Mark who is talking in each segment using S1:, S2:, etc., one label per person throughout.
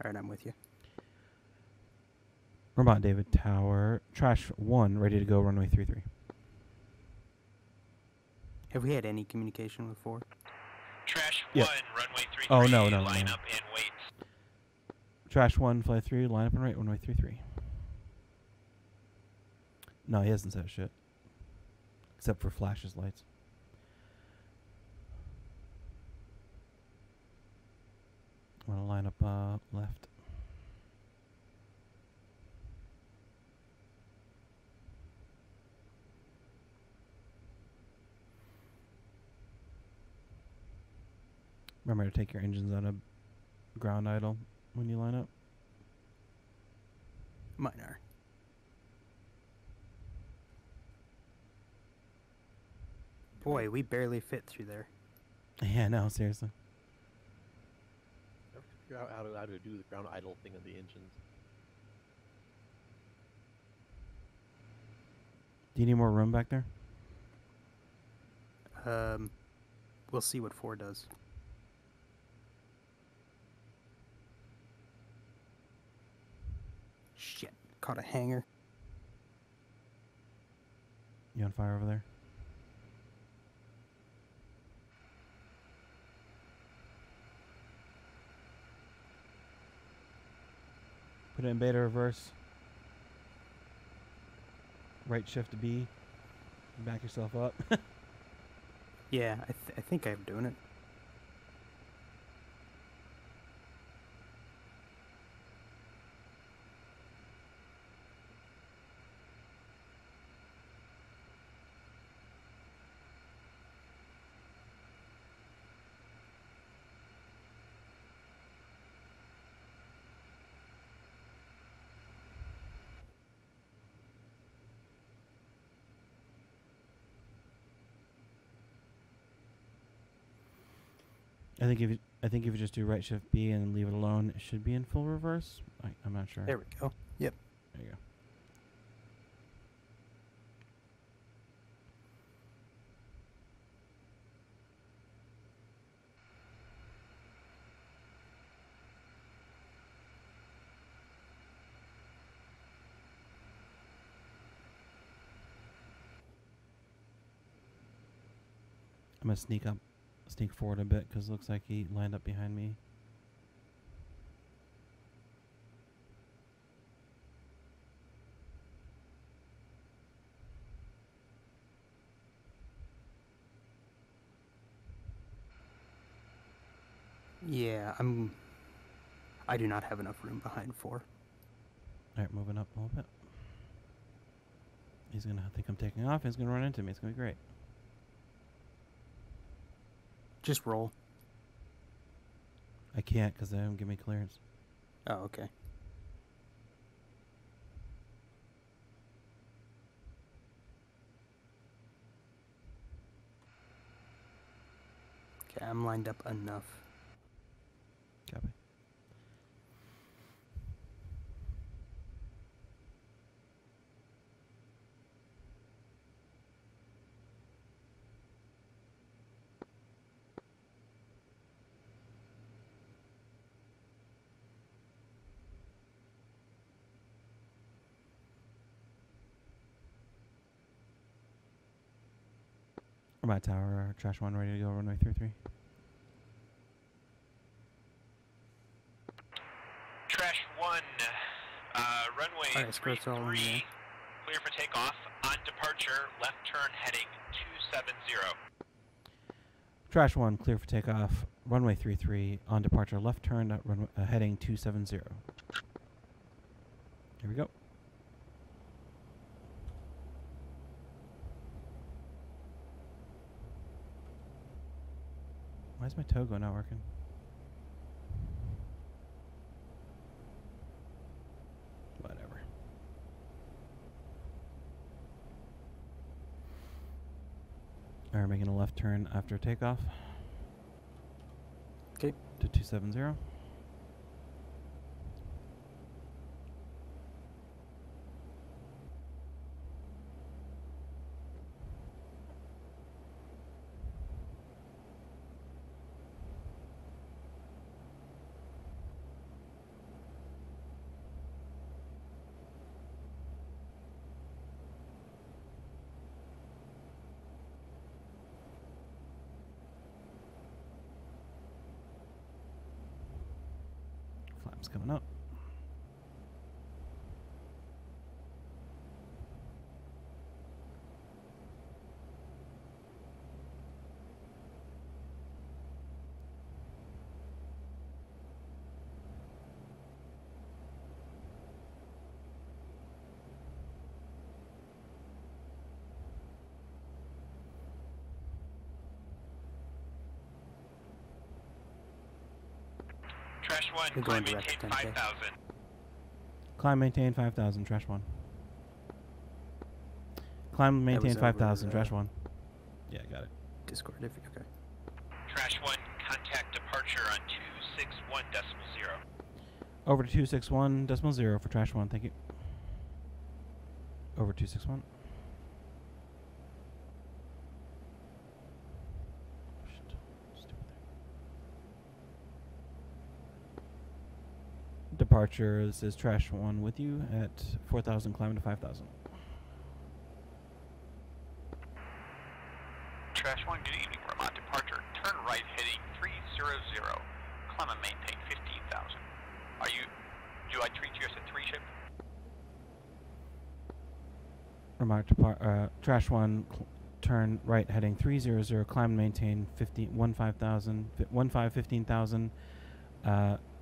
S1: Alright, I'm with you.
S2: Vermont David Tower. Trash 1, ready to go, runway 33.
S1: Have we had any communication with 4?
S3: Trash
S2: Yep.
S3: 1, runway 33.
S2: Oh, no.
S3: Line up and wait.
S2: Trash 1, fly 3, line up and right, runway 33. No, he hasn't said shit. Except for flashes lights. I'm going to line up left. Remember to take your engines out of ground idle when you line up.
S1: Mine are. Boy, we barely fit through there.
S2: Yeah, no, seriously.
S4: Never figure out how to do the ground idle thing on the engines.
S2: Do you need more room back there?
S1: We'll see what 4 does. Shit, caught a hanger.
S2: You on fire over there? Put it in beta reverse. Right shift to B. Back yourself up.
S1: Yeah, I think I'm doing it.
S2: I think if you just do right shift B and leave it alone, it should be in full reverse. I'm not sure.
S1: There we go. Yep.
S2: There you go. I'm gonna sneak forward a bit because it looks like he lined up behind me.
S1: Yeah, I do not have enough room behind 4.
S2: Alright, moving up a little bit. He's gonna think I'm taking off. He's gonna run into me. It's gonna be great.
S1: Just roll.
S2: I can't because they don't give me clearance.
S1: Oh, okay. Okay, I'm lined up enough.
S2: Copy. My tower, trash 1, ready to go, runway 33.
S3: Trash 1, runway
S1: Alright, skirts all in
S3: 33,
S1: there.
S3: clear for takeoff. On departure, left turn heading 270.
S2: Trash 1, clear for takeoff, runway 33, on departure, left turn at heading 270. Here we go. Why is my togo not working? Whatever. Alright, making a left turn after takeoff.
S1: Okay.
S2: To 270. Climb's coming up.
S3: Trash 1,
S1: We're
S3: climb
S1: going direct
S3: maintain
S1: to 10K.
S3: 5,000.
S2: Climb maintain 5,000, trash 1. Climb maintain
S1: was
S2: 5,000,
S1: over,
S2: trash 1. Yeah, got it.
S1: Discord, if you, okay.
S3: Trash 1, contact departure on 261.0.
S2: Over to 261.0 for trash 1, thank you. Over 261. Shit, stupid thing. Departure is trash 1 with you at 4,000, climb to 5,000.
S3: Trash 1, good evening. Vermont departure. Turn right heading 300. Climb and maintain 15,000. Do I treat you as a 3 ship?
S2: Remark trash 1, turn right heading 300, climb and maintain 15,000.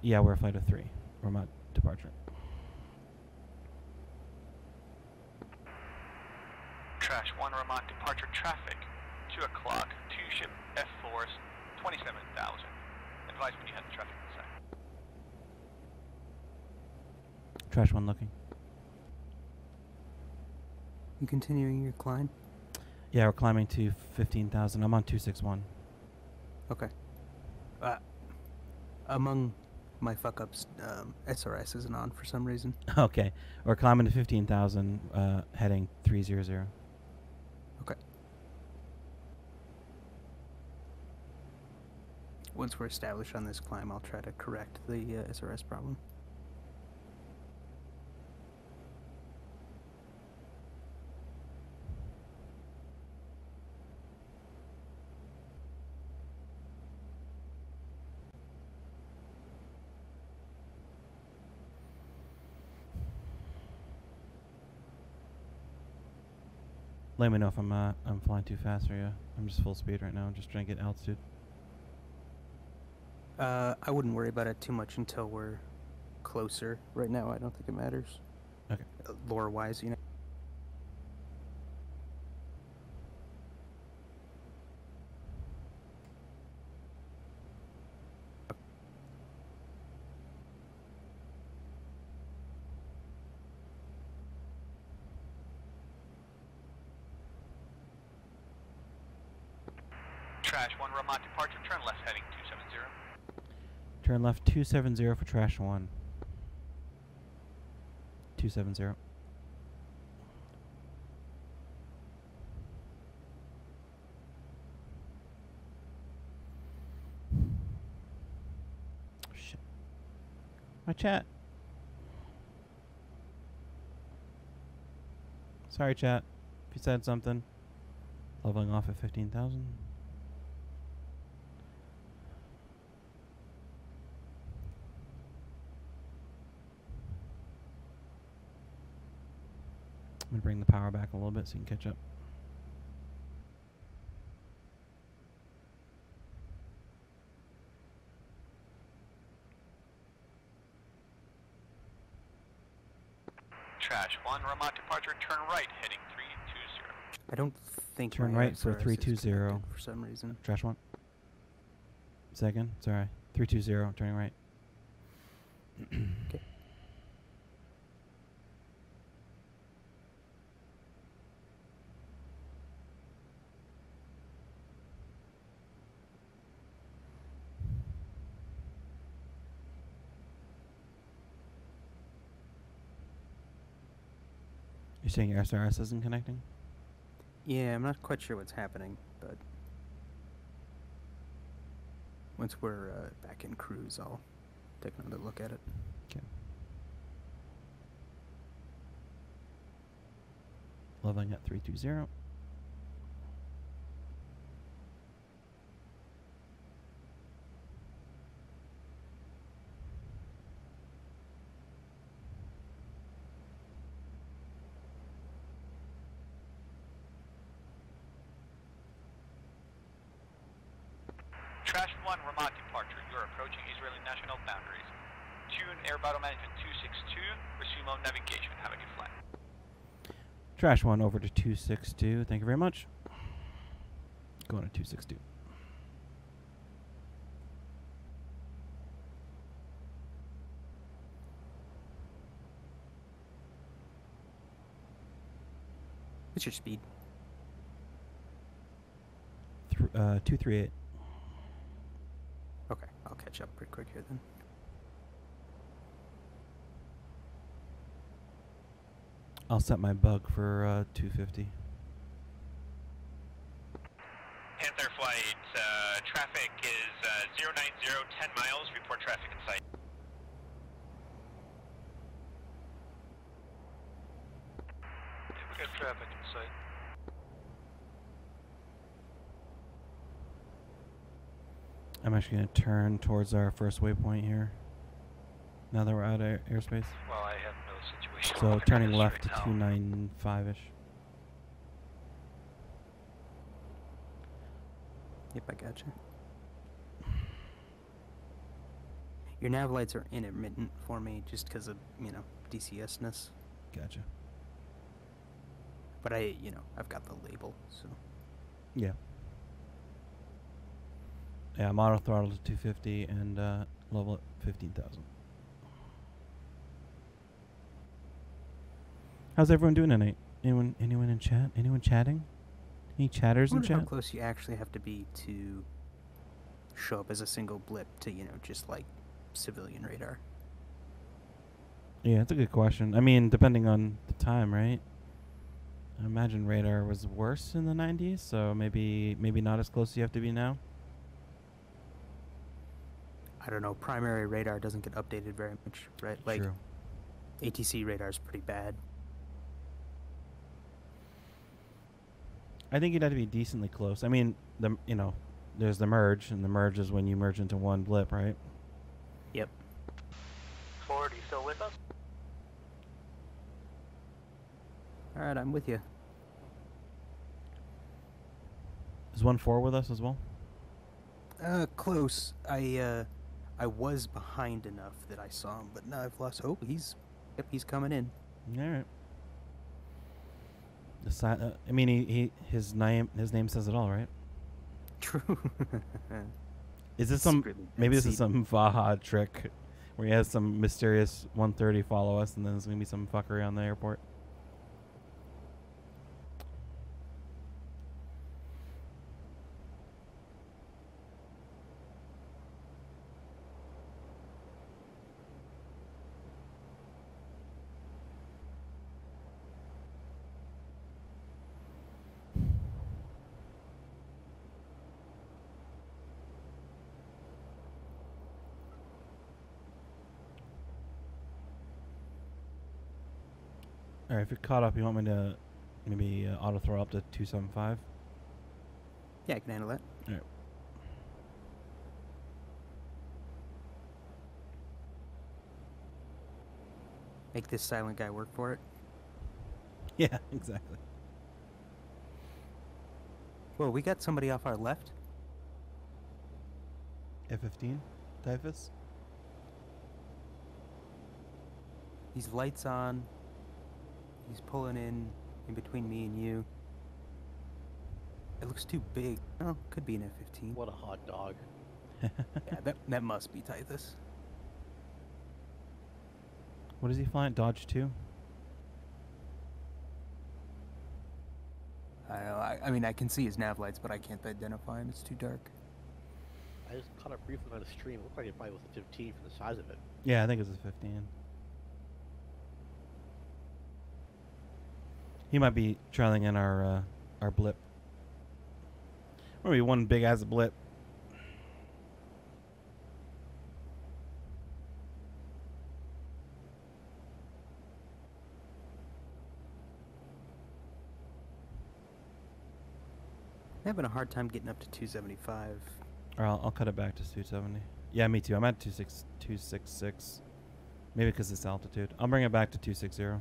S2: Yeah, we're a flight of 3. Remote departure.
S3: Trash 1, Vermont departure traffic. 2 o'clock, 2 ship F4s, 27,000. Advise when you have the traffic inside.
S2: Trash 1 looking.
S1: You continuing your climb?
S2: Yeah, we're climbing to 15,000. I'm on 261.
S1: Okay. Among my fuck-ups, SRS isn't on for some reason.
S2: Okay, we're climbing to 15,000, heading 300.
S1: Okay. Once we're established on this climb, I'll try to correct the SRS problem.
S2: Let me know if I'm flying too fast for you. I'm just full speed right now. I'm just trying to get altitude.
S1: I wouldn't worry about it too much until we're closer. Right now, I don't think it matters.
S2: Okay.
S1: Lore-wise, you know.
S3: Trash 1, Vermont departure. Turn left heading 270.
S2: Turn left 270 for trash 1. 270. Shit. My chat. Sorry, chat. If you said something. Leveling off at 15,000. I'm going to bring the power back a little bit so you can catch up.
S3: Trash 1, Vermont departure. Turn right heading 320.
S1: I don't think
S2: Turn
S1: my
S2: right for
S1: SRS is
S2: 320.
S1: connected for some reason.
S2: Trash 1. Second. Sorry. 320. Turning right.
S1: Okay.
S2: You're saying your SRS isn't connecting?
S1: Yeah, I'm not quite sure what's happening, but once we're back in cruise, I'll take another look at it.
S2: Okay. Leveling at 320.
S3: 1, remote departure. You're approaching Israeli national boundaries. Tune Air Battle Management 262. Resume on navigation. Have a good flight.
S2: Trash 1 over to 262. Thank you very much. Going to 262.
S1: What's your speed?
S2: 238.
S1: Okay, I'll catch up pretty quick here then.
S2: I'll set my bug for 250.
S3: Panther flight, traffic is 090, 10 miles. Report traffic in sight. We got traffic in sight.
S2: I'm actually going to turn towards our first waypoint here. Now that we're out of airspace.
S3: Well, I have no situation.
S2: So turning left to 295-ish.
S1: Yep, I gotcha. Your nav lights are intermittent for me just because of, DCS-ness.
S2: Gotcha.
S1: But I've got the label, so.
S2: Yeah. Yeah, I'm auto throttle to 250 and level at 15,000. How's everyone doing tonight? Anyone in chat? Anyone chatting? Any chatters
S1: I
S2: in
S1: wonder how
S2: chat?
S1: close you actually have to be to show up as a single blip to, just like civilian radar.
S2: Yeah, it's a good question. I mean, depending on the time, right? I imagine radar was worse in the 90s, so maybe not as close as you have to be now.
S1: I don't know. Primary radar doesn't get updated very much, right? Like,
S2: True.
S1: ATC radar is pretty bad.
S2: I think you'd have to be decently close. I mean, there's the merge, and the merge is when you merge into one blip, right?
S1: Yep.
S3: Ford, are you still with us?
S1: All right, I'm with you.
S2: Is 1-4 with us as well?
S1: Close. I was behind enough that I saw him, but now I've lost hope. He's coming in.
S2: All right. I mean, his name says it all, right?
S1: True.
S2: Is this maybe this is some Vaha trick where he has some mysterious 130 follow us, and then there's gonna be some fuckery on the airport? Alright, if you're caught up, you want me to maybe auto throw up to 275?
S1: Yeah, I can handle that.
S2: Alright.
S1: Make this silent guy work for it.
S2: Yeah, exactly.
S1: Whoa, we got somebody off our left.
S2: F-15? Typhus?
S1: He's lights on. He's pulling in between me and you. It looks too big. Oh, could be an F-15.
S4: What a hot dog.
S1: Yeah, that must be Typhus.
S2: What is he flying? Dodge 2?
S1: I mean, I can see his nav lights, but I can't identify him. It's too dark.
S4: I just caught up briefly on the stream. It looked like it probably was a 15 for the size of it.
S2: Yeah, I think it's a 15. He might be trailing in our blip. Maybe one big ass blip.
S1: I'm having a hard time getting up to 275.
S2: Or I'll cut it back to 270. Yeah, me too. I'm at 266. Maybe because it's altitude. I'll bring it back to 260.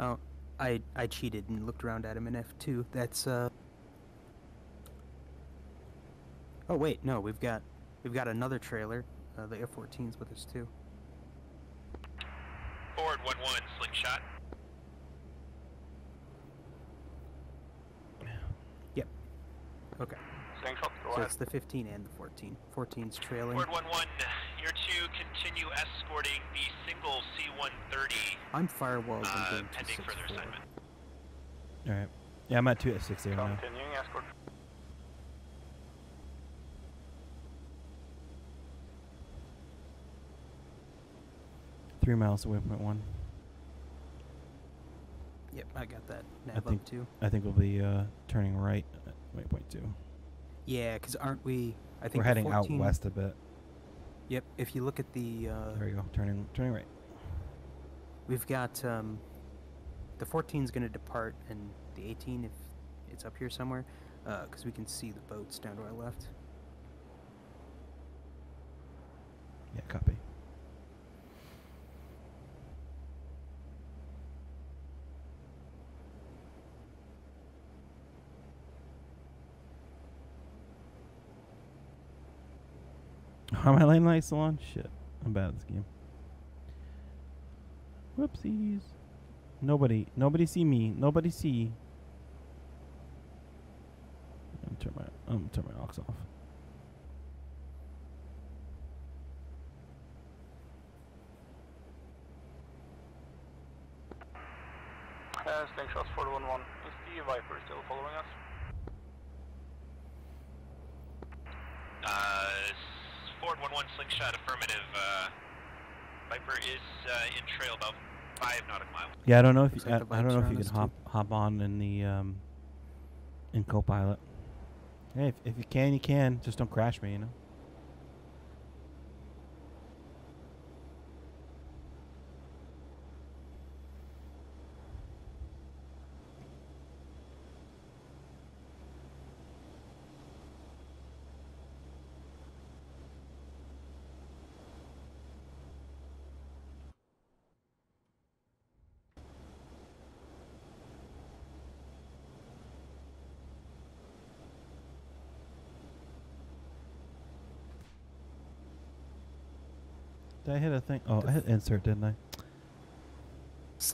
S1: Oh, I cheated and looked around at him in F2. That's Oh wait, no, we've got another trailer. The F-14's with us too.
S3: Forward 1-1, slingshot.
S1: Yep. Okay.
S3: Slingshot, go
S1: So
S3: ahead.
S1: it's the 15 and the 14. 14's trailing.
S3: Forward 1-1, you're to continue escorting the single C-130,
S1: I'm firewalled and doing
S3: pending further
S1: 264.
S3: assignment.
S2: All right. Yeah, I'm at 260 now.
S3: Continuing escort.
S2: Three miles away from .1.
S1: Yep, I got that.
S2: I
S1: Nav
S2: think
S1: up too.
S2: I think we'll be turning right at waypoint 2.
S1: Yeah, because aren't we? I think
S2: We're
S1: the
S2: heading out
S1: 14
S2: west a bit.
S1: Yep. If you look at the,
S2: There we go. Turning right.
S1: we've got the 14's going to depart, and the 18, if it's up here somewhere, because we can see the boats down to our left.
S2: Yeah, copy. Are my lane lights still on? Shit. I'm bad at this game. Whoopsies. Nobody see me. Nobody see. I'm gonna turn my aux off.
S3: Slingshots 411. Is the Viper still following us? Forward 1-1, slingshot, affirmative. Viper is in trail about 5 nautical miles.
S2: Yeah, I don't know if
S1: Looks
S2: you,
S1: like
S2: I
S1: the
S2: don't know if
S1: Viper's
S2: you
S1: on
S2: can
S1: us too.
S2: hop on in the in Copilot. Hey, if you can, you can. Just don't crash me, you know. Did I hit a thing? Oh, I hit insert, didn't I?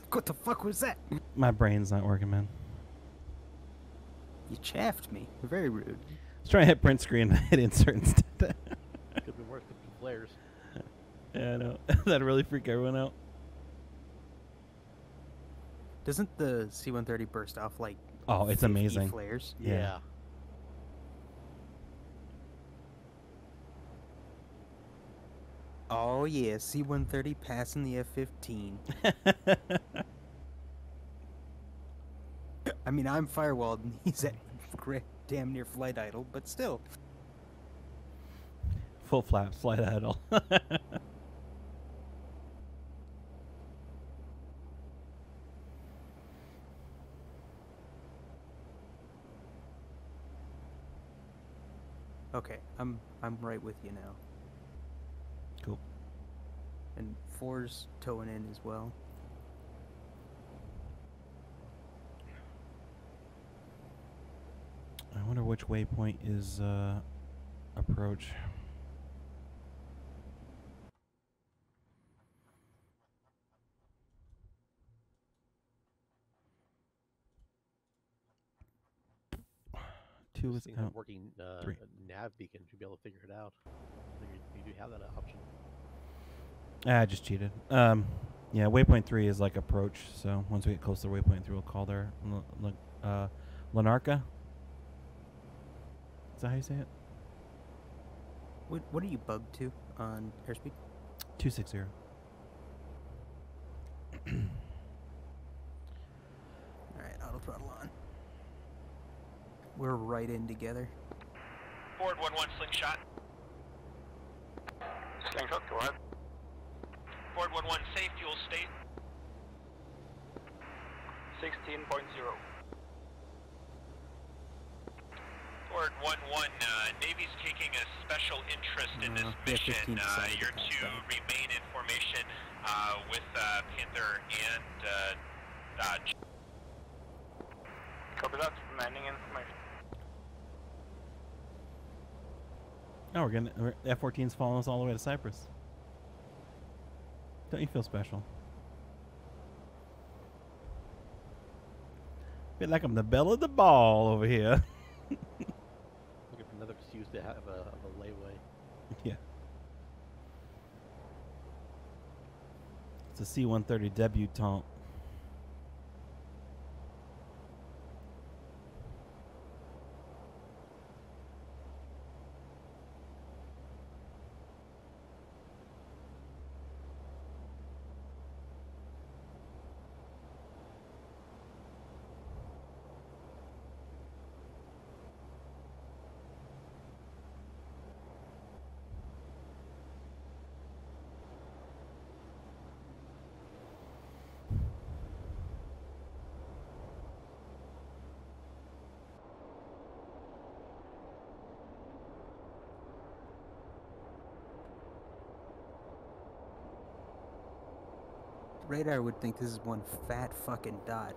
S1: What the fuck was that?
S2: My brain's not working, man.
S1: You chaffed me. Very rude.
S2: I was trying to hit print screen and I hit insert instead.
S4: Could have been worse with the flares.
S2: Yeah, I know. That'd really freak everyone out.
S1: Doesn't the C-130 burst off like
S2: Oh, it's
S1: 50
S2: amazing.
S1: flares?
S2: Yeah.
S4: Yeah.
S1: Oh yeah, C-130 passing the F-15. I mean, I'm firewalled and he's at damn near flight idle, but still.
S2: Full flaps, flight idle.
S1: Okay, I'm right with you now.
S2: Cool.
S1: And 4's towing in as well.
S2: I wonder which waypoint is approach. Two is
S4: Seeing
S2: out.
S4: a working
S2: Three.
S4: nav beacon to be able to figure it out. So you do have that option.
S2: I just cheated. Yeah, waypoint 3 is like approach. So once we get closer to waypoint 3, we'll call there. Larnaca. Is that how you say it?
S1: What are you bugged to on airspeed?
S2: 260.
S1: Alright, auto throttle on. We're right in together.
S3: Forward 1-1, slingshot. Slingshot, go ahead. Forward 1-1, safe fuel state. 16.0. Forward 1-1, Navy's taking a special interest in this
S1: Yeah,
S3: mission.
S1: 15 decided to
S3: You're
S1: pass
S3: to
S1: out.
S3: remain in formation with Panther and Dodge. Copy that, remaining information.
S2: Oh, F-14's following us all the way to Cyprus. Don't you feel special? Feel like I'm the belle of the ball over here.
S4: Looking for another excuse to have a layaway.
S2: Yeah. It's a C-130 debutante.
S1: Radar would think this is one fat fucking dot.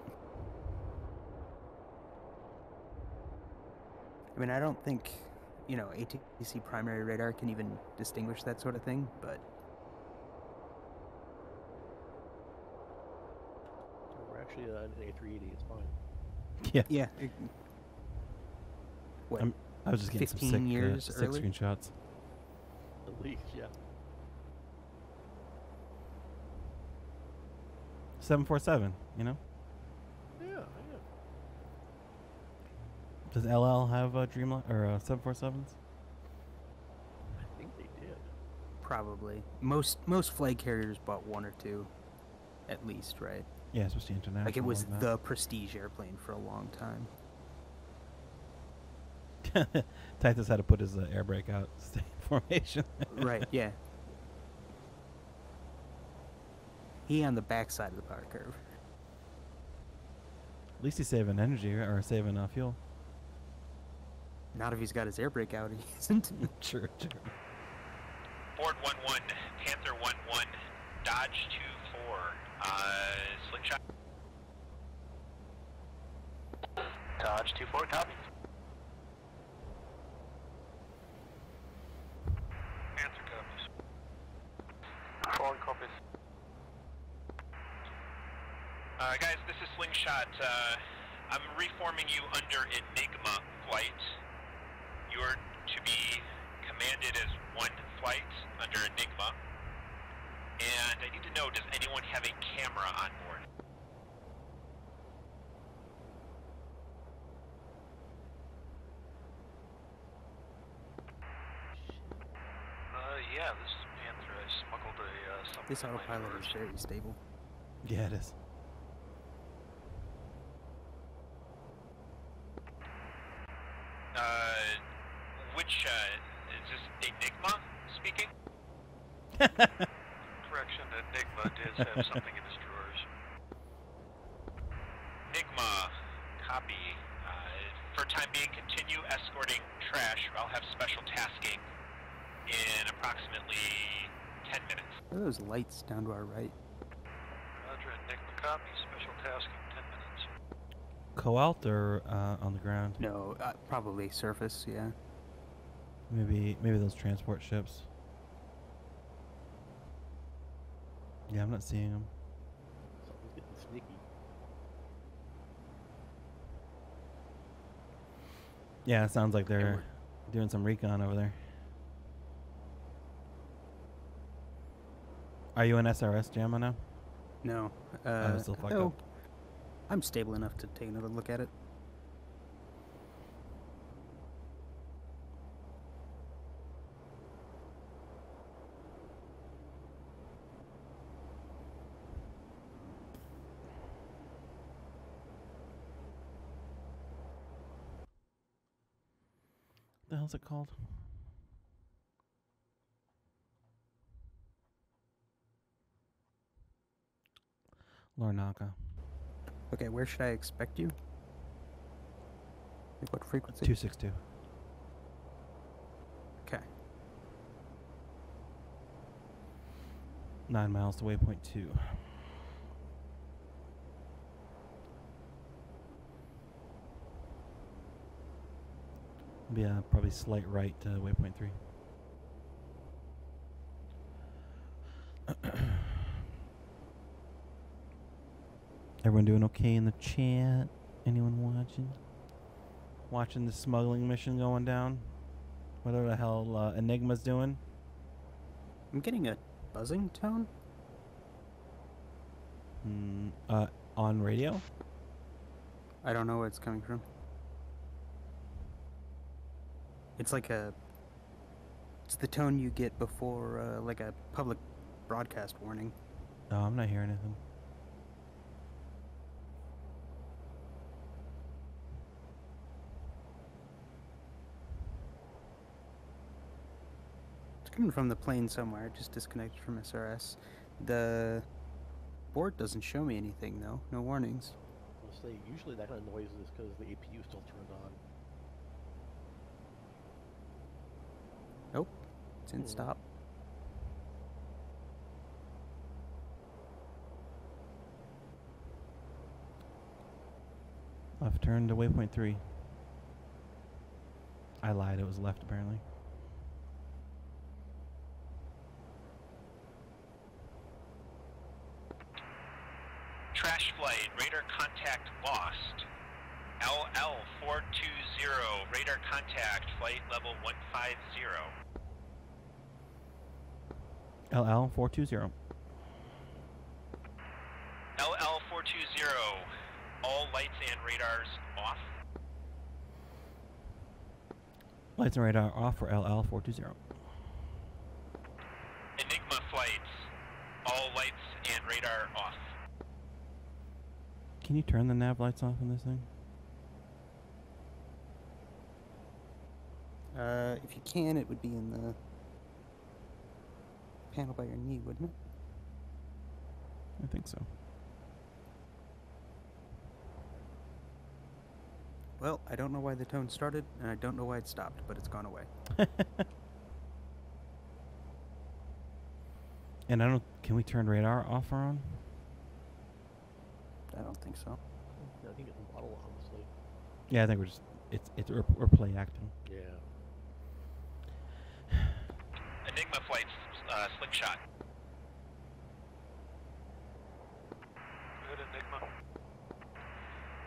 S1: I mean, I don't think, you know, ATC primary radar can even distinguish that sort of thing, but...
S4: We're actually an A380, it's fine.
S2: Yeah.
S1: Yeah. What,
S2: I was just getting some
S1: 15 years
S2: sick
S1: early?
S2: screenshots.
S4: At least, yeah.
S2: 747, you know?
S4: Yeah, yeah.
S2: Does LL have Dreamliner or 747s?
S4: I think they did.
S1: Probably. Most flag carriers bought one or two, at least, right?
S2: Yeah, especially international.
S1: Like, it was
S2: that.
S1: the prestige airplane for a long time.
S2: Titus had to put his air brake out, stay in formation.
S1: Right, yeah. He on the backside of the power curve.
S2: At least he's saving energy or saving fuel.
S1: Not if he's got his air brake out, he isn't.
S2: True.
S3: Ford 1-1, Panther 1-1, Dodge 2-4, slingshot. Dodge 2-4, copy. Panther copies. Ford copies. Guys, this is Slingshot. I'm reforming you under Enigma flight. You're to be commanded as one flight under Enigma. And I need to know, does anyone have a camera on board? Yeah, this is Panther. I smuggled something.
S1: This autopilot is very stable.
S2: Yeah, it is.
S3: Which, is this Enigma speaking? Correction, Enigma does have something in his drawers. Enigma, copy. For time being, continue escorting trash. I'll have special tasking in approximately 10 minutes.
S1: What are those lights down to our right?
S3: Roger, Enigma, copy. Special tasking, 10 minutes.
S2: Co-alt or on the ground?
S1: No, probably surface, yeah.
S2: Maybe those transport ships. Yeah, I'm not seeing them.
S4: Something's getting sneaky.
S2: Yeah, it sounds like they're doing some recon over there. Are you in SRS JAMA now?
S1: No.
S2: It's still fucked up.
S1: I'm stable enough to take another look at it.
S2: The hell's it called? Larnaca.
S1: Okay, where should I expect you? Like what frequency?
S2: 262.
S1: Okay.
S2: 9 miles to waypoint 2. Yeah, probably slight right to waypoint 3. Everyone doing okay in the chat? Anyone watching? Watching the smuggling mission going down? Whatever the hell Enigma's doing?
S1: I'm getting a buzzing tone.
S2: On radio?
S1: I don't know where it's coming from. It's like it's the tone you get before like a public broadcast warning.
S2: No, I'm not hearing anything.
S1: It's coming from the plane somewhere, just disconnected from SRS. The board doesn't show me anything though, no warnings.
S4: I'll say, usually that kind of noise is because the APU is still turned on.
S1: Nope, it's in stop.
S2: Left turn to waypoint 3. I lied, it was left apparently.
S3: Trash flight, radar contact lost. LL420, radar contact, flight level 150.
S2: LL420.
S3: LL420, all lights and radars off.
S2: Lights and radar off for LL420.
S3: Enigma flights, all lights and radar off.
S2: Can you turn the nav lights off on this thing?
S1: If you can, it would be in the panel by your knee, wouldn't it?
S2: I think so.
S1: Well, I don't know why the tone started, and I don't know why it stopped, but it's gone away.
S2: And I don't. Can we turn radar off or on?
S1: I don't think so.
S4: Yeah, I think it's a model, honestly.
S2: Yeah, I think we're just. We're play acting.
S4: Yeah.
S3: Enigma flights, slingshot. Good, Enigma.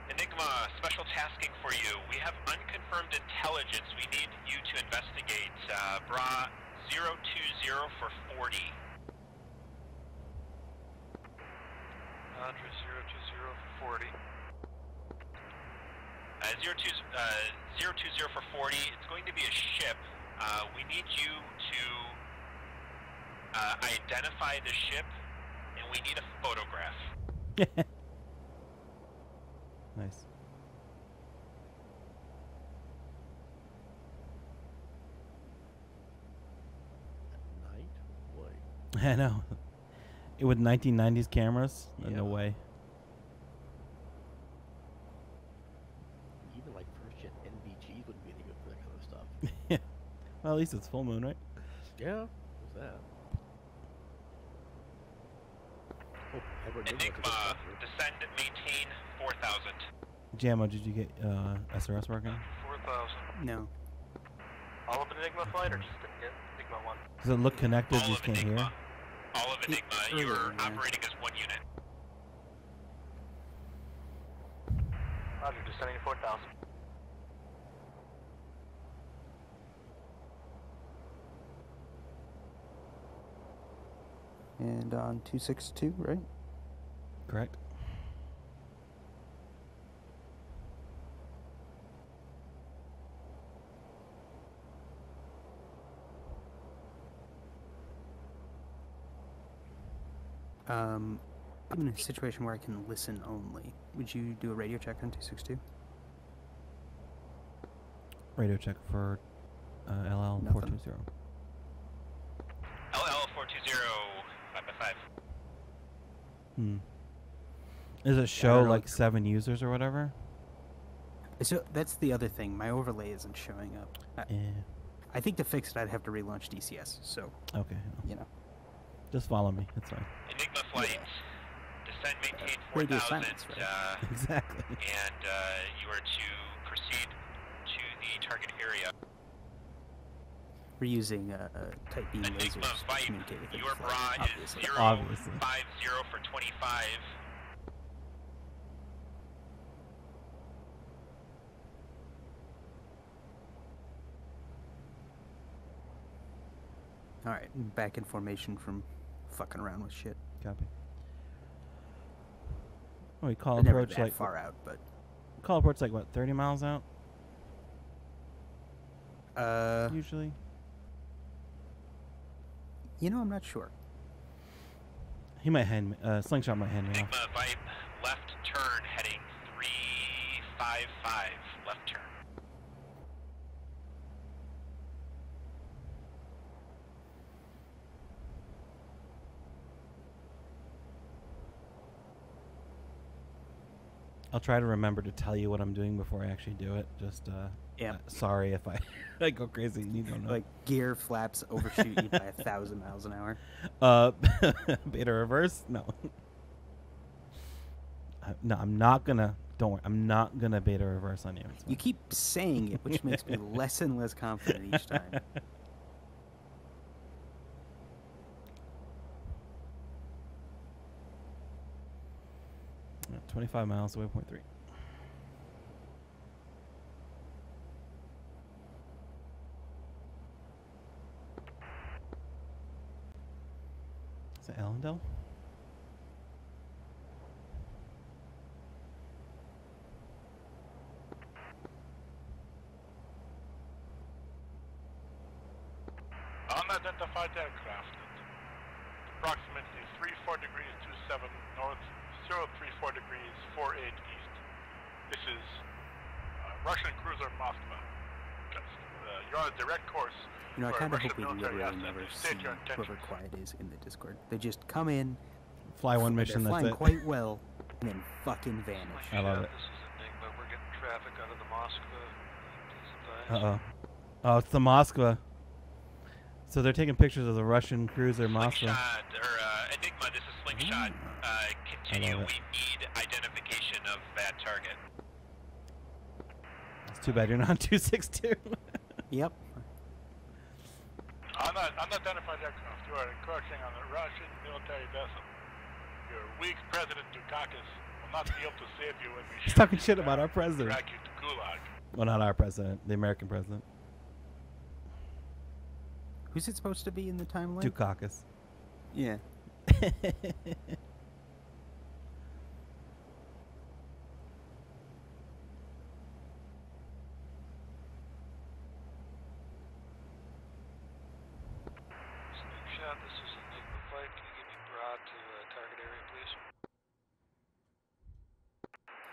S3: Enigma, special tasking for you. We have unconfirmed intelligence we need you to investigate. Bra 020 for 40. Andre 020 for 40. 020 for 40. It's going to be a ship. We need you to identify the ship, and we need a photograph.
S2: Nice.
S4: At night? Boy.
S2: I know. With 1990s cameras, no way.
S4: Even like first-gen NVGs wouldn't be any good for that kind of stuff.
S2: Yeah. Well, at least it's full moon, right?
S4: Yeah, what's that? Oh, Edward
S3: Enigma, descend, maintain 4,000.
S2: Jammo, did you get SRS working?
S3: 4,000.
S1: No.
S3: All of Enigma flight or just Enigma 1?
S2: Does it look connected?
S3: All
S2: You
S3: of
S2: just can't
S3: Enigma.
S2: hear?
S3: All of Enigma.
S1: Earlier,
S3: You're
S1: yeah.
S3: operating as one unit. Roger, descending to 4,000.
S1: And on 262, right?
S2: Correct.
S1: I'm in a situation where I can listen only. Would you do a radio check on 262?
S2: Radio check for LL420.
S3: LL420, 5x5.
S2: Does it show
S1: don't know
S2: like
S1: what's
S2: 7 users or whatever?
S1: So that's the other thing. My overlay isn't showing up.
S2: Yeah.
S1: I think to fix it, I'd have to relaunch DCS. So,
S2: Okay.
S1: you know.
S2: Just follow me. It's fine.
S3: Enigma flights, descend, maintain
S1: Radio
S3: 4,000.
S1: silence, right?
S2: Exactly.
S3: And you are to proceed to the target area.
S1: We're using type beam lasers
S3: Enigma
S1: to
S3: Vipe,
S1: communicate with the
S3: your
S1: flight,
S3: bra is
S1: obviously.
S3: 050
S2: Obviously.
S3: for 25.
S1: All right, back in formation from fucking around with shit.
S2: Copy. Oh, we call
S1: They're never
S2: approach
S1: that
S2: like
S1: far out, but
S2: call approach like what, 30 miles out usually.
S1: you know, I'm not sure.
S2: He might hand me. Slingshot might hand me
S3: Enigma
S2: off.
S3: Vibe, left turn, heading 355, left turn.
S2: I'll try to remember to tell you what I'm doing before I actually do it. Just
S1: Yeah.
S2: sorry if I I go crazy and you don't know.
S1: Like gear flaps overshoot you by 1,000 miles an hour.
S2: Beta reverse? No. No, I'm not gonna. Don't worry. I'm not gonna beta reverse on you. It's
S1: You
S2: fine.
S1: keep saying it, which makes me less and less confident each time.
S2: 25 miles away, 0.3. Is it Allendale?
S5: Unidentified aircraft at approximately 34 degrees 27 north, 034 degrees 48 east. This is Russian cruiser Moskva. You're on a direct course.
S1: You know, I
S5: for a
S1: kind of
S5: Russian
S1: hope we
S5: military
S1: literally
S5: asset.
S1: never see
S5: State your
S1: whoever
S5: intentions.
S1: Quiet is in the Discord. They just come in,
S2: Fly one mission,
S1: they're
S2: that's
S1: flying
S2: it.
S1: quite well, and then fucking vanish.
S2: I love it.
S6: This is Enigma. We're getting traffic out of the Moskva. Please advise.
S2: Uh-oh. Oh, it's the Moskva. So they're taking pictures of the Russian cruiser Moskva.
S3: Slingshot, or Enigma, this is Slingshot. Continue,
S2: love it.
S3: we need identification of that target.
S2: It's too bad you're not 262.
S1: Yep.
S5: Unidentified aircraft. You are encroaching on a Russian military vessel. Your weak President Dukakis will not be able to save you when we
S2: He's
S5: shoot
S2: talking
S5: you
S2: shit
S5: down
S2: about our
S5: and
S2: president.
S5: drag you to Gulag.
S2: Well, not our president, the American president.
S1: Who's it supposed to be in the timeline?
S2: Dukakis.
S1: Yeah.
S6: Slingshot, this is Enigma flight. Can you give me broad to target area, please?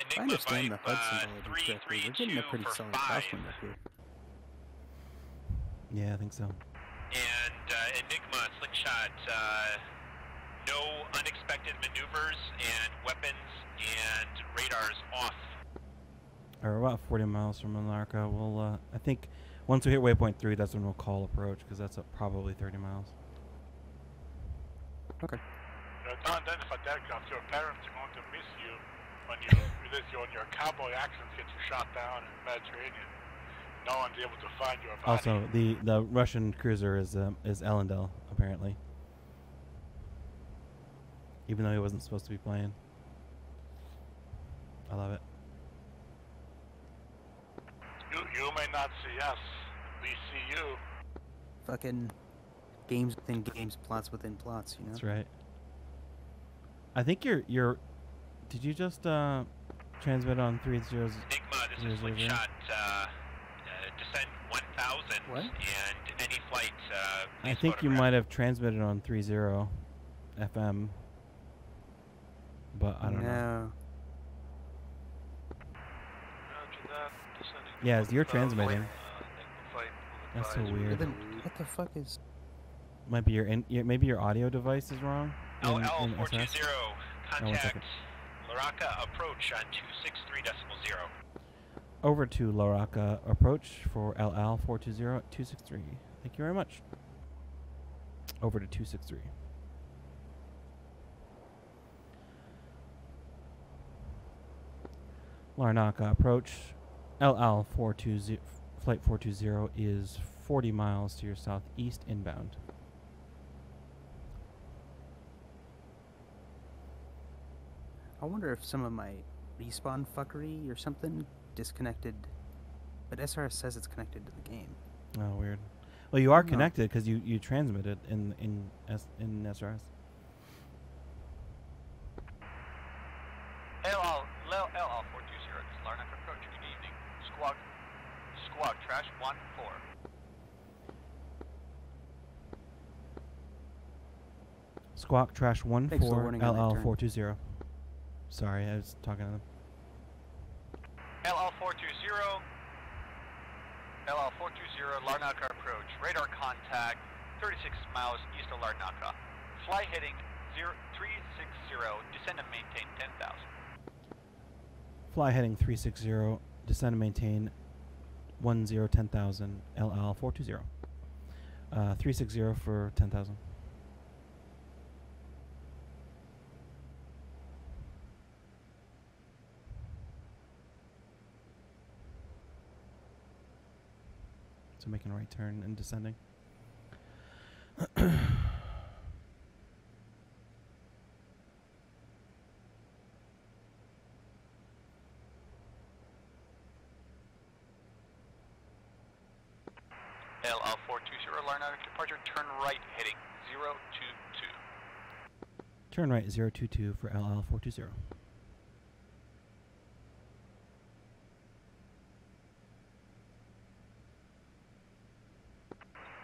S1: If I
S3: Enigma
S1: understand the
S3: Vibe,
S1: HUD symbology correctly, we're getting a
S3: 332
S1: pretty
S3: for
S1: solid
S3: 5.
S1: crosswind up here.
S2: Yeah, I think so.
S3: And Enigma, Slingshot, no unexpected maneuvers and weapons and radars off.
S2: Or about 40 miles from Larnaca. We'll, I think, once we hit waypoint 3, that's when we'll call approach, because that's probably 30 miles.
S1: Okay.
S5: Your unidentified aircraft, your parents are going to miss you when you release you on your cowboy actions get you shot down in the Mediterranean. No one's able to find your body.
S2: Also, the Russian cruiser is Allendale, apparently. Even though he wasn't supposed to be playing. I love it.
S5: You may not see us, we see you.
S1: Fucking games within games, plots within plots, you know?
S2: That's right. I think you're did you just transmit on 30?
S3: Enigma, this is Slingshot, descend 1000
S1: What?
S3: and any flight,
S2: I
S3: please
S2: think you
S3: photograph.
S2: might have transmitted on 30 FM, but I don't know.
S1: No.
S6: Roger that. Descending to
S2: Yeah, you're
S6: 1000.
S2: transmitting.
S6: Enigma flight will
S2: That's so
S6: advise.
S2: weird.
S1: But then, what the fuck is...
S2: Might be maybe your audio device is wrong. in
S3: LL420,
S2: SS? one
S3: contact
S2: second.
S3: Larnaca approach on 263.0.
S2: Over to Larnaca approach for LL420 at 263. Thank you very much. Over to 263. Larnaca approach. LL420 flight 420 is 40 miles to your southeast inbound.
S1: I wonder if some of my respawn fuckery or something disconnected, but SRS says it's connected to the game.
S2: Oh, weird. Well, you are
S1: No.
S2: connected because you transmitted in SRS.
S7: LL420, this is Larnaca approach. Good evening. Squawk trash 1-4.
S2: Squawk trash
S1: Thanks for
S2: 14
S1: warning on that turn.
S2: LL420. Sorry, I was talking to them.
S7: LL420, Larnaca approach. Radar contact 36 miles east of Larnaca. Fly heading 360, descend and maintain 10,000.
S2: Fly heading 360, descend and maintain 10,000 LL420. 360 for 10,000. So making a right turn and descending.
S7: LL420, Larnaca departure, turn right heading 022.
S2: Turn right 022 for LL420.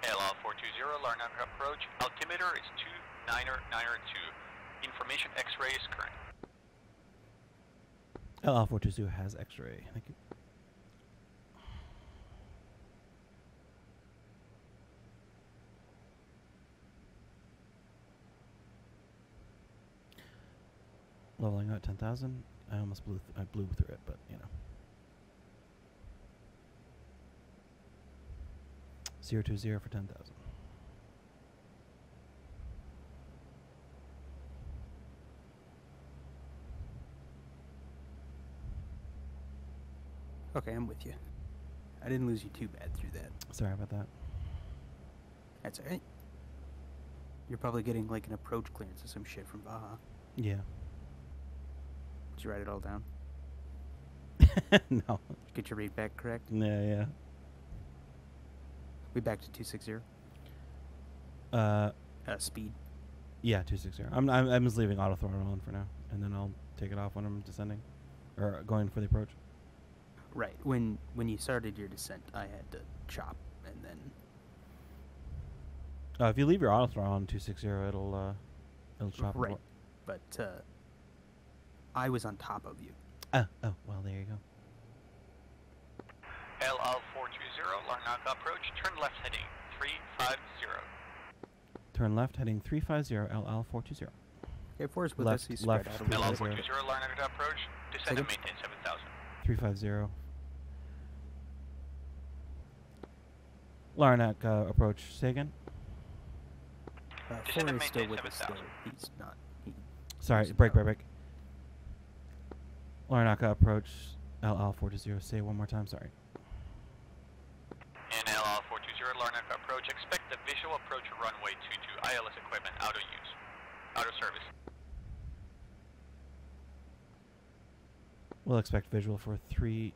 S7: LL420, Larnaca approach. Altimeter is 29902. Information X-ray is current.
S2: LL420 has X-ray. Thank you. Leveling out 10,000. I almost blew through it, but you know. 020 for 10,000.
S1: Okay, I'm with you. I didn't lose you too bad through that.
S2: Sorry about that.
S1: That's alright. You're probably getting like an approach clearance or some shit from Baja.
S2: Yeah.
S1: Did you write it all down?
S2: No.
S1: Get your read back correct?
S2: Yeah.
S1: We back to 260. Speed.
S2: Yeah, 260. I'm just leaving auto throttle on for now, and then I'll take it off when I'm descending, or going for the approach.
S1: Right. When you started your descent, I had to chop, and then.
S2: If you leave your auto throttle on 260, it'll chop.
S1: Right. But I was on top of you.
S2: Oh, well, there you go.
S7: LL420, Larnaca approach. Turn left heading 350.
S2: Turn left heading 350 LL420.
S1: Okay, Forrest with
S2: Left,
S1: us. He's spread
S2: left,
S1: out a little bit.
S2: 350.
S7: LL420, Larnaca approach. Descend and maintain 7,000.
S2: 350. Larnaca approach. Say again.
S7: Descend and
S1: Forrest still
S7: maintain
S1: with us. Still.
S7: 7,000.
S1: He's not.
S2: Sorry,
S1: he's
S2: break.
S1: out.
S2: Larnaca approach. LL420. Say it one more time. Sorry.
S7: And LL420, Larnaca approach. Expect the visual approach runway 22. ILS equipment out of use. Out of service.
S2: We'll expect visual for 3-2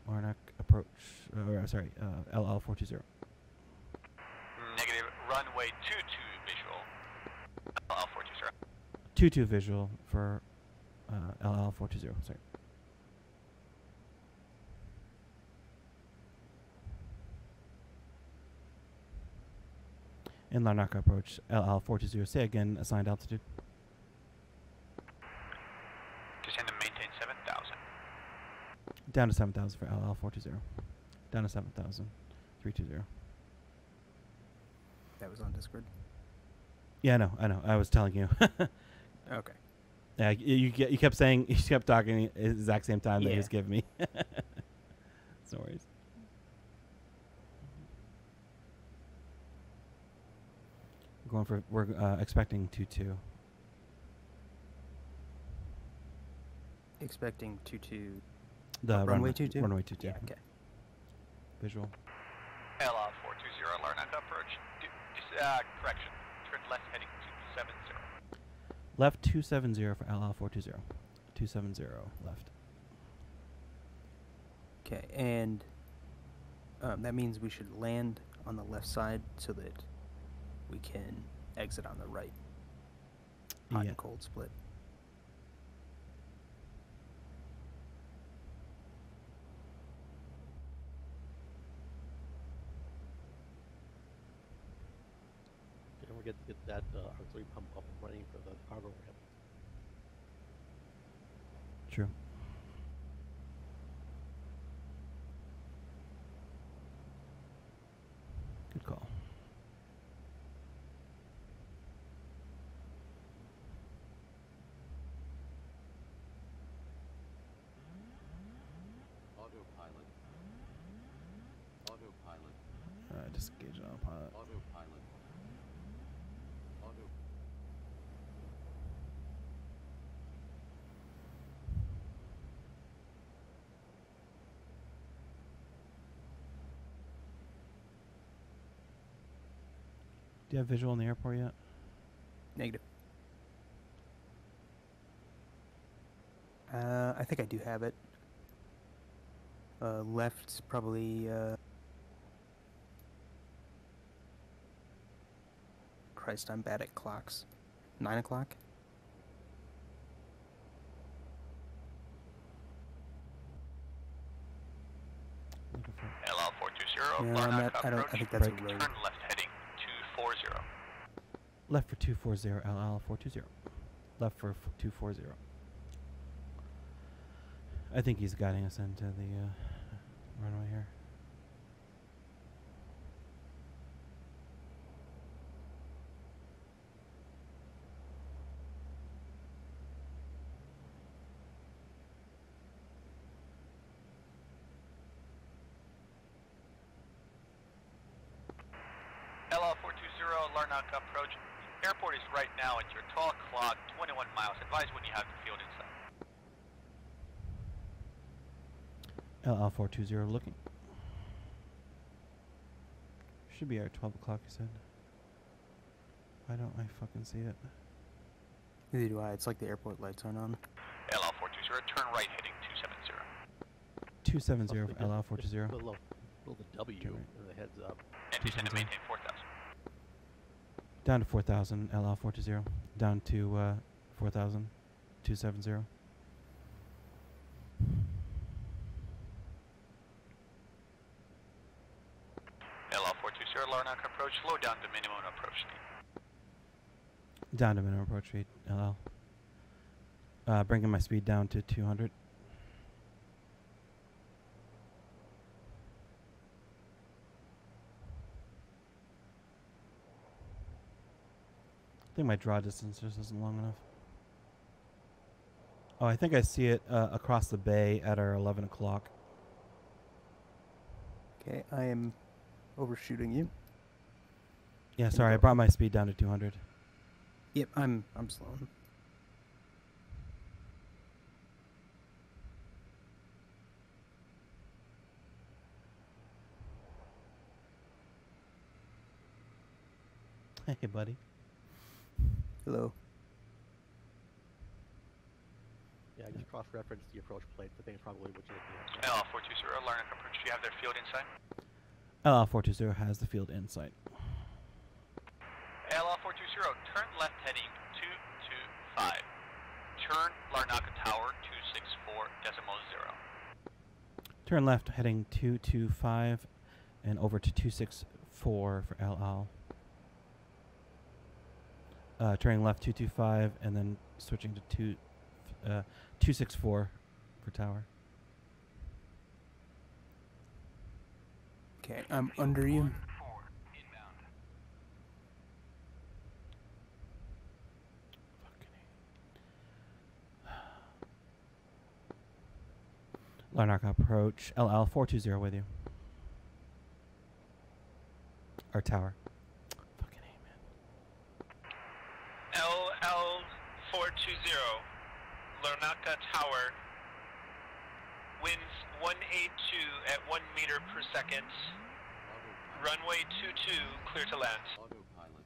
S2: Larnaca approach. Sorry, LL420.
S7: Negative. Runway 22 visual. LL420.
S2: 2-2 visual for LL420. Sorry. In Larnaca approach, LL420. Say again, assigned altitude.
S7: Descend and maintain 7,000.
S2: Down to 7,000 for LL420. Down to 7,000. 320.
S1: That was on Discord.
S2: Yeah, I know. I was telling you.
S1: Okay.
S2: Yeah, you kept saying, you kept talking at the exact same time that he
S1: Yeah.
S2: was giving me. No worries. We're expecting 2-2.
S1: Expecting 2-2.
S2: The
S1: runway 2-2?
S2: Runway 2-2.
S1: Yeah. Okay.
S2: Visual.
S7: LL420, Larnaca approach. Correction. Turn left heading 270.
S2: Left 270 for LL420. 270 left.
S1: Okay, and that means we should land on the left side so that we can exit on the right. Hot
S2: Yeah.
S1: and cold split.
S4: Don't forget to get that auxiliary pump up and running for the cargo ramp.
S2: True. Good call.
S8: Autopilot. Autopilot.
S2: Disengage autopilot.
S8: Autopilot. Auto.
S2: Do you have visual in the airport yet?
S1: Negative. I think I do have it. Left's probably, Christ, I'm bad at clocks. 9 o'clock?
S2: Looking for
S7: LL420,
S1: No,
S7: Larnaca
S1: I
S7: approach.
S1: think that's a
S2: Break.
S1: road.
S7: Turn left heading 240.
S2: left for 240 LL420. Left for 240. I think he's guiding us into the runway here.
S7: LL420, Larnaca approach. Airport is right now at your tall clock, 21 miles. Advise when you have the field inside.
S2: LL420 looking. Should be at 12 o'clock, you said. Why don't I fucking see it?
S1: Neither do I. It's like the airport lights aren't on.
S7: LL420, turn right heading 270.
S2: 270 for LL420.
S4: Just below the W
S2: Turn right.
S4: and the heads up.
S7: And descend to maintain 4,000.
S2: Down to 4,000 LL420. Down to 4,000. 270.
S7: LL420, Larnaca approach. Slow down to minimum approach speed.
S2: Down to minimum approach speed, LL. Bringing my speed down to 200. I think my draw distance just isn't long enough. Oh, I think I see it across the bay at our 11 o'clock.
S1: Okay, I am overshooting you.
S2: Yeah,
S1: Can you
S2: sorry, I
S1: go-
S2: brought my speed down to 200.
S1: Yep, I'm slowing.
S2: Hey, buddy.
S1: Hello.
S4: Yeah, I just cross-referenced the approach plate. I think it's probably what you're looking at.
S7: LL420, Larnaca approach. Do you have their field inside?
S2: LL420 has the field in sight.
S7: LL420, turn left heading 225. Turn Larnaca Tower 264.0.
S2: Turn left heading 225 and over to 264 for LL. Turning left 225 and then switching to 264 for tower.
S1: Okay, I'm under you.
S2: Larnaca approach. LL420 with you. Our tower. Fucking A, man.
S3: LL420, Larnaca Tower, winds 182 at 1 meter per second, runway 22, clear to land.
S8: Autopilot.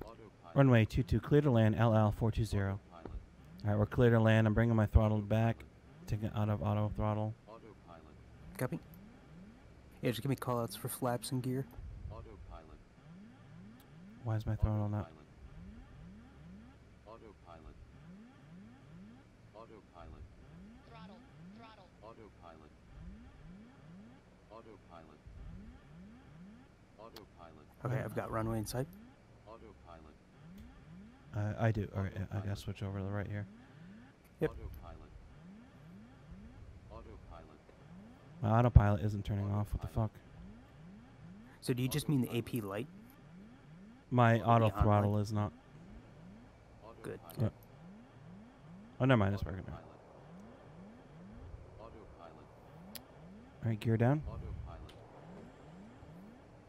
S8: Autopilot.
S2: Runway 22, clear to land, LL420. Alright, we're clear to land. I'm bringing my throttle back. Taking it out of auto throttle.
S8: Autopilot.
S1: Copy. Yeah, just give me callouts for flaps and gear.
S8: Autopilot.
S2: Why is my throttle not?
S8: Autopilot. Autopilot.
S9: Throttle. Throttle.
S8: Autopilot. Autopilot. Autopilot.
S1: Okay, I've got runway in sight.
S8: Autopilot.
S2: I do. All right, yeah, I gotta switch over to the right here.
S1: Yep.
S8: Autopilot. Autopilot.
S2: My autopilot isn't turning off. What the fuck?
S1: So do you just mean the AP light?
S2: My
S1: Or
S2: auto
S1: the on
S2: throttle
S1: light?
S2: is not.
S1: Good.
S2: Yeah. Oh, never mind. It's working now.
S8: Autopilot.
S2: All right, gear down.
S8: Autopilot.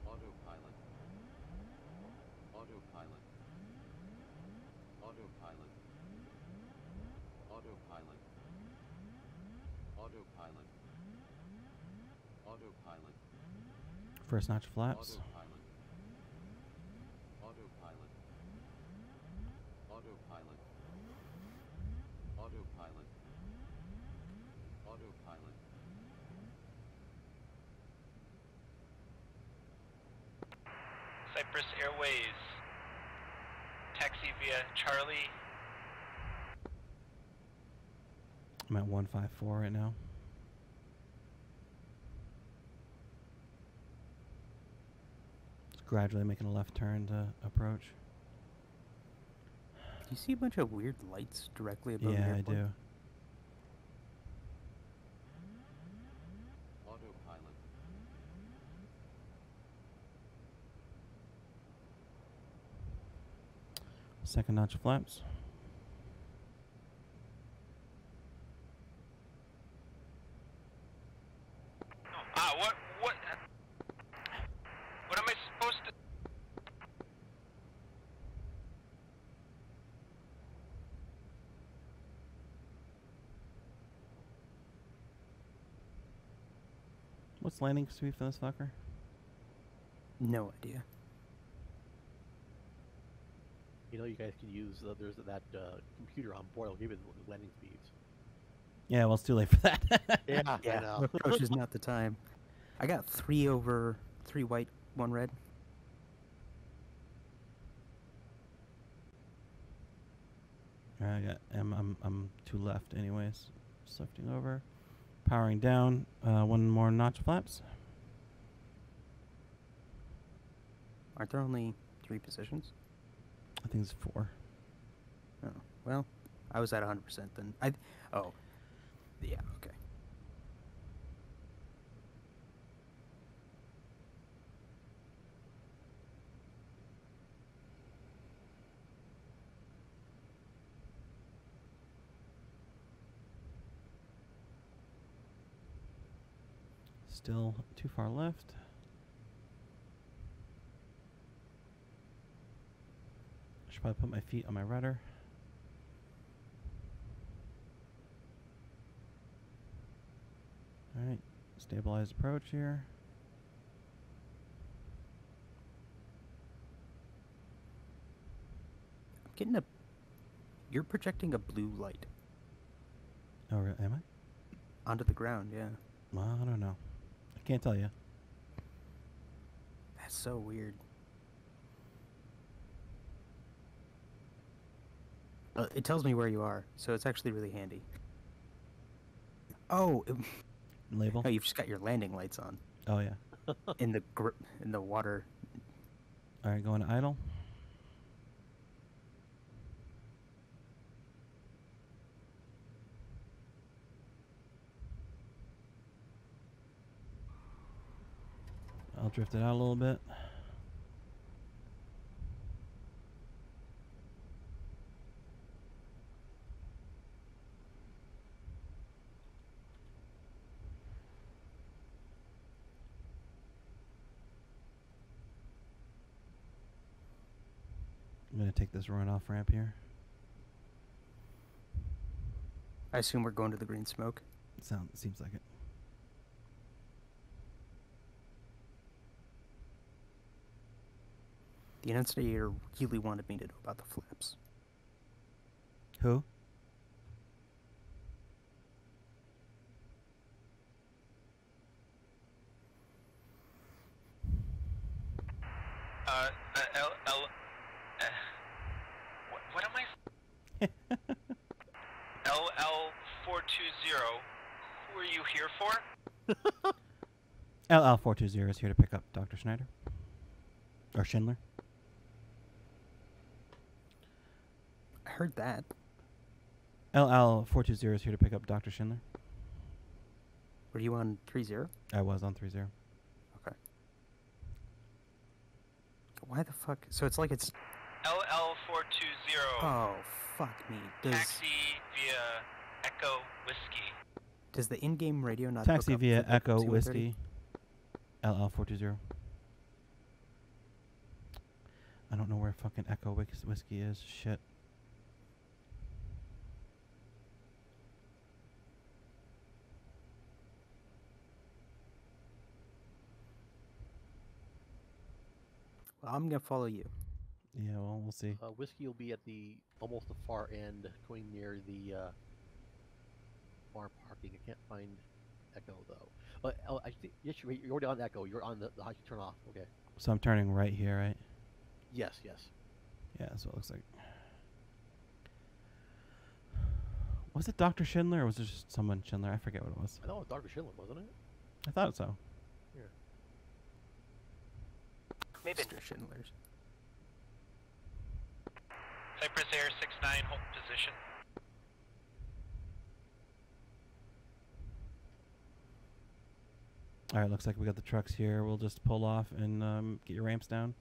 S8: Autopilot. Autopilot. Autopilot. Autopilot. Autopilot. Autopilot.
S2: First notch flaps.
S8: Autopilot. Autopilot. Autopilot. Autopilot. Autopilot.
S3: Cyprus Airways. Taxi via Charlie.
S2: I'm at 154 right now. Just gradually making a left turn to approach.
S1: Do you see a bunch of weird lights directly above the
S2: Yeah, I
S1: airport?
S2: do.
S8: Autopilot.
S2: Second notch of flaps.
S3: What am I supposed to?
S2: What's landing speed for this fucker?
S1: No idea.
S4: You know, you guys can use there's that computer on board. I'll give you the landing speeds.
S2: Yeah, well, it's too late for that.
S4: Yeah, I
S1: Yeah,
S4: know.
S1: approach is not the time. I got 3 over, 3 white, 1 red.
S2: I got. I'm 2 left, anyways. Shifting over, powering down. 1 more notch of flaps.
S1: Aren't there only 3 positions?
S2: I think it's 4.
S1: Oh, well, I was at 100% then. Oh, yeah, okay.
S2: Still too far left. Should probably put my feet on my rudder. Alright, stabilized approach here.
S1: I'm getting a... You're projecting a blue light
S2: Oh, am I?
S1: onto the ground, yeah.
S2: Well, I don't know. I can't tell you.
S1: That's so weird. It tells me where you are, so it's actually really handy. Oh,
S2: Label?
S1: no, you've just got your landing lights on
S2: Oh, yeah.
S1: in the water.
S2: Alright, going to idle. I'll drift it out a little bit. I'm going to take this runoff ramp here.
S1: I assume we're going to the green smoke.
S2: Seems like it.
S1: The annunciator really wanted me to know about the flaps.
S2: Who?
S3: What am I? LL420. Who are you here for?
S2: LL420 is here to pick up Dr. Schneider. Or Schindler.
S1: I heard that.
S2: LL420 is here to pick up Dr. Schindler.
S1: Were you on 3-0?
S2: I was on 30.
S1: Okay. Why the fuck? So it's like it's...
S3: LL420.
S1: Oh, fuck me.
S3: Taxi via Echo Whiskey.
S1: Does the in-game radio not
S2: Taxi
S1: hook up
S2: via
S1: to the
S2: Echo
S1: C-130?
S2: Whiskey. LL420. I don't know where fucking Echo Whiskey is. Shit.
S1: Well, I'm gonna follow you.
S2: Yeah, well, we'll see.
S4: Whiskey will be at the almost the far end, going near the farm parking. I can't find Echo though. I think yes, you're already on Echo. You're on the how you turn off. Okay.
S2: So I'm turning right here, right?
S4: Yes.
S2: Yeah, that's what it looks like. Was it Dr. Schindler or was it just someone Schindler? I forget what it was.
S4: I know it was Dr. Schindler, wasn't it?
S2: I thought so.
S4: Here.
S3: Maybe.
S1: Mr. Schindler's.
S3: Cyprus Air 69, hold position.
S2: All right, looks like we got the trucks here. We'll just pull off and get your ramps down.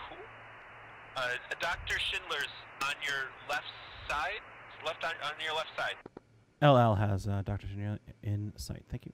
S3: Cool. Dr. Schindler's on your left side. On your left side.
S2: LL has Dr. Schindler in sight. Thank you.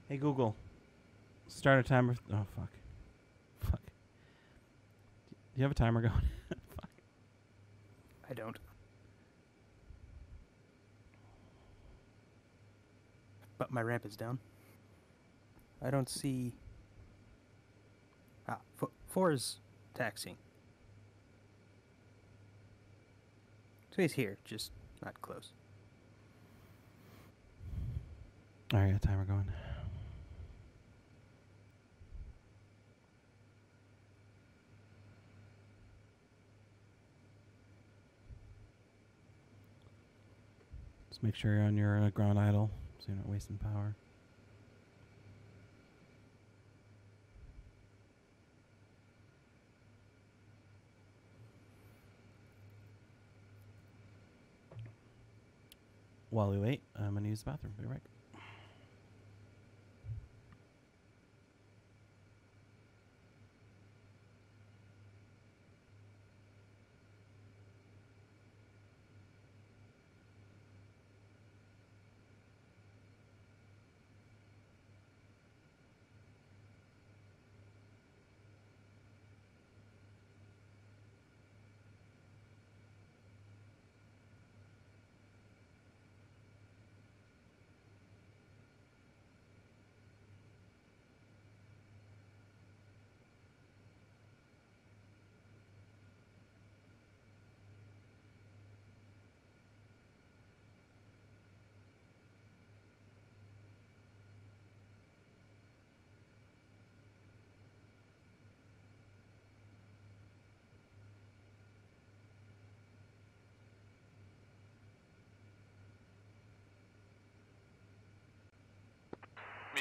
S2: Hey Google, start a timer. Oh fuck. Do you have a timer going? Fuck.
S1: I don't. But my ramp is down. I don't see... 4 is taxiing. So he's here, just not close.
S2: Alright, got a timer going. Just make sure you're on your ground idle so you're not wasting power. While we wait, I'm going to use the bathroom. Be right.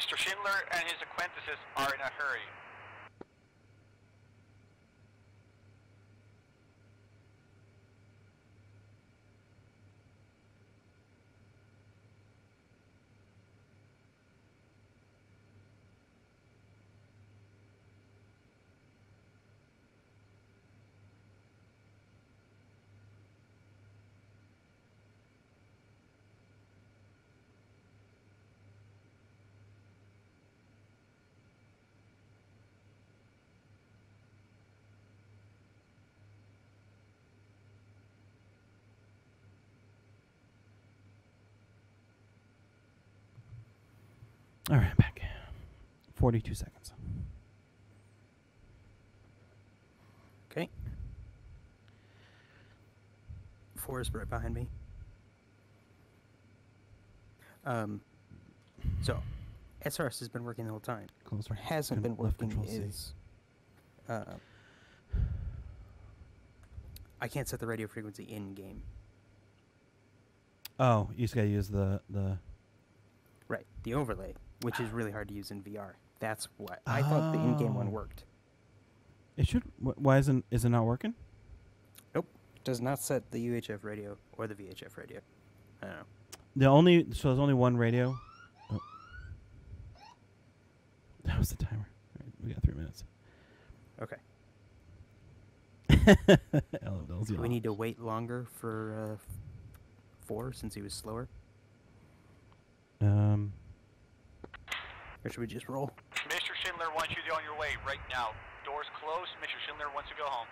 S7: Mr. Schindler and his acquaintances are in a hurry.
S2: All right, back. 42 seconds.
S1: Okay. 4 is right behind me. So, SRS has been working the whole time.
S2: Close
S1: What hasn't been
S2: left
S1: working
S2: control C.
S1: is... I can't set the radio frequency in-game.
S2: Oh, you just gotta use the
S1: Right, the overlay, which is really hard to use in VR. That's what I thought the in-game one worked.
S2: It should. Why is it not working?
S1: Nope, does not set the UHF radio or the VHF radio. I don't know.
S2: So there's only one radio. Oh. That was the timer. All right, we got 3 minutes.
S1: Okay.
S2: LFL's
S1: Do we need to wait longer for 4 since he was slower? Or should we just roll?
S7: Mr. Schindler wants you to be on your way right now. Doors closed. Mr. Schindler wants to go home.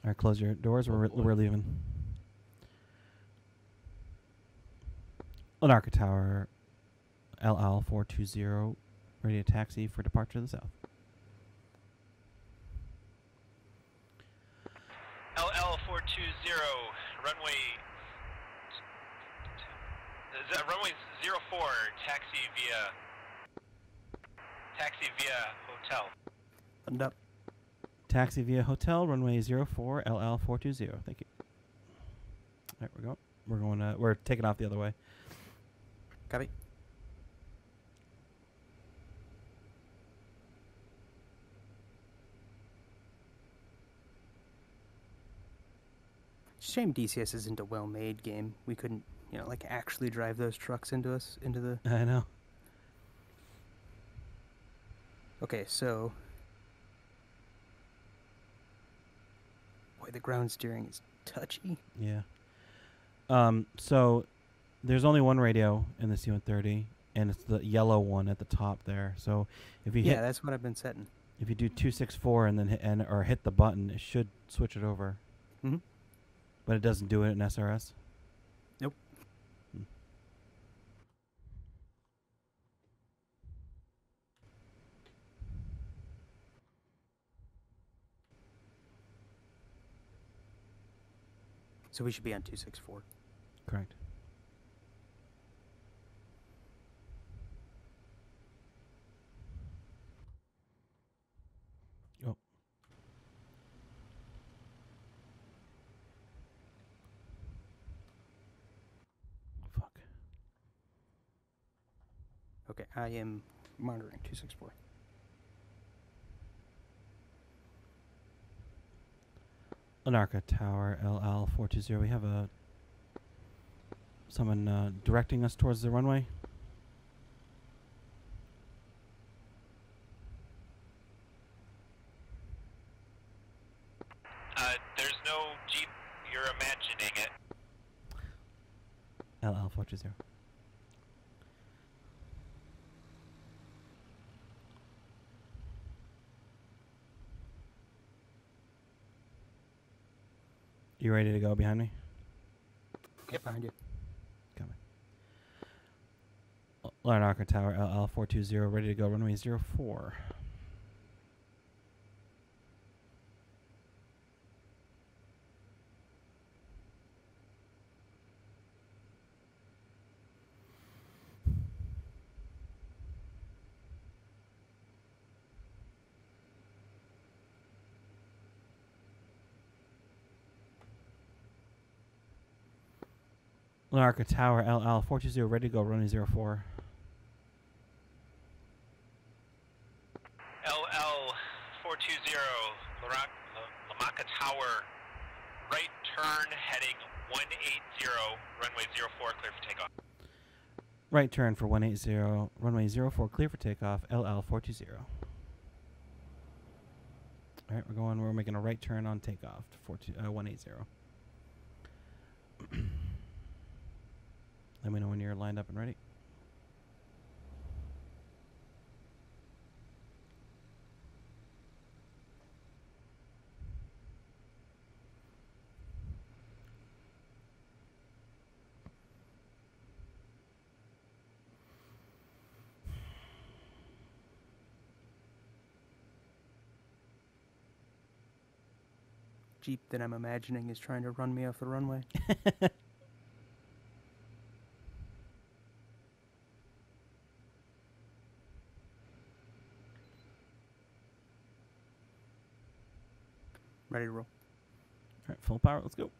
S2: All right, close your doors. We're leaving. Larnaca Tower, LL420, ready to taxi for departure to the south.
S3: LL420, runway... runway 04, taxi via hotel.
S1: Buttoned up.
S2: Taxi via hotel, runway 04, LL420. Thank you. All right, we're going. We're taking off the other way.
S1: Copy. Shame DCS isn't a well-made game. We couldn't, like actually drive those trucks into the...
S2: I know.
S1: Okay, so... Boy, the ground steering is touchy.
S2: Yeah. So there's only one radio in the C-130, and it's the yellow one at the top there. So if you hit...
S1: Yeah, that's what I've been setting.
S2: If you do 264 and then hit the button, it should switch it over.
S1: Mm-hmm.
S2: But it doesn't do it in SRS?
S1: Nope. So we should be on 264.
S2: Correct. Oh. Fuck.
S1: Okay, I am monitoring 264.
S2: Larnaca Tower, LL420. We have someone directing us towards the runway.
S3: There's no Jeep. You're imagining it.
S2: LL420. You ready to go behind me?
S1: Get behind you.
S2: Coming. Larnaca Tower, LL420, ready to go, runway 04. Larnaca Tower, LL 420, ready to go, runway 04.
S3: LL 420, Larnaca Tower, right turn heading 180, runway 04, clear for takeoff.
S2: Right turn for 180, runway 04, clear for takeoff, LL 420. All right, we're making a right turn on takeoff to 180. Let me know when you're lined up and ready.
S1: Jeep that I'm imagining is trying to run me off the runway. Ready to roll.
S2: All right, full power, let's go.